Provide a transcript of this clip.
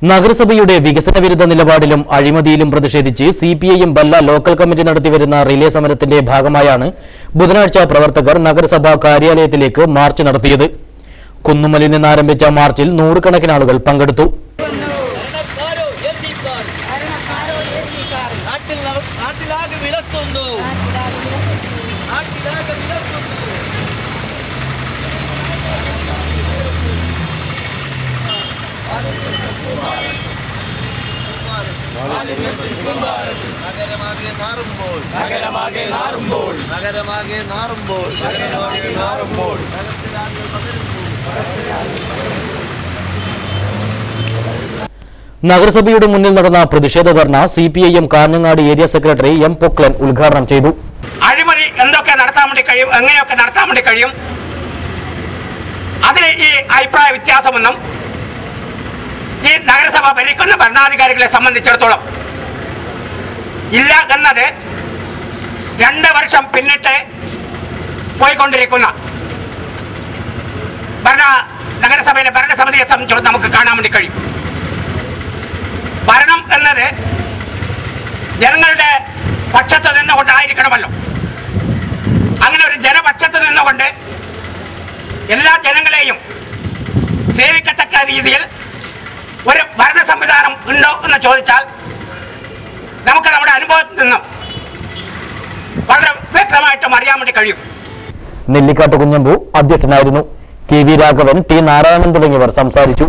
നഗരസഭയുടെ വികസന വിരുദ്ധ നിലപാടിലും അഴിമതിയിലും പ്രതിഷേധിച്ച് സിപിഐഎം ബല്ല ലോക്കൽ കമ്മിറ്റി നടത്തിവരുന്ന റിലേ സമരത്തിന്റെ ഭാഗമായാണ് ബുധനാഴ്ച പ്രവർത്തകർ നഗരസഭാ കാര്യാലയത്തിലേക്ക് മാർച്ച് നടത്തിയത്. കുന്നുമലിൽ നിന്ന് ആരംഭിച്ച മാർച്ചിൽ നൂറുകണക്കിന് ആളുകൾ പങ്കെടുത്തു. നഗരസഭയുടെ മുന്നിൽ നടന്ന പ്രതിഷേധ ധർണ CPIM Kanhangad area secretary M Poklan ഉദ്ഘാടനം ചെയ്തു. അഴിമതി എന്തൊക്കെ നടത്താൻ വേണ്ടി കഴിയും, എങ്ങനെയൊക്കെ നടത്താൻ വേണ്ടി കഴിയും, അതിന് ഈ അഭിപ്രായ വ്യത്യാസമൊന്നും ഈ നഗരസഭ ഭരിക്കുന്ന ഭരണാധികാരികളെ സംബന്ധിച്ചിടത്തോളം ഇല്ല എന്നത് 2 വർഷം പിന്നിട്ട് പോയിക്കൊണ്ടിരിക്കുന്ന നഗരസഭയിലെ ഭരണസമിതിയെ സംബന്ധിച്ചിടത്തോളം നമുക്ക് കാണാൻ വേണ്ടി കഴിയും. ഭരണം എന്നത് ജനങ്ങളുടെ പക്ഷത്ത് നിന്നുകൊണ്ടായിരിക്കണമല്ലോ. അങ്ങനെ ഒരു ജനപക്ഷത്ത് നിന്നുകൊണ്ട് എല്ലാ ജനങ്ങളെയും സേവിക്കത്തക്ക രീതിയിൽ ഒരു ഭരണ സംവിധാനം ഉണ്ടോ എന്ന് ചോദിച്ചാൽ നമുക്ക് നമ്മുടെ അനുഭവത്തിൽ നിന്നും വളരെ വ്യക്തമായിട്ടും അറിയാൻ വേണ്ടി കഴിയും. നെല്ലിക്കാട്ട് കുഞ്ഞമ്പു അധ്യക്ഷനായിരുന്നു. K V Raghavan, T Narayanan തുടങ്ങിയവർ സംസാരിച്ചു.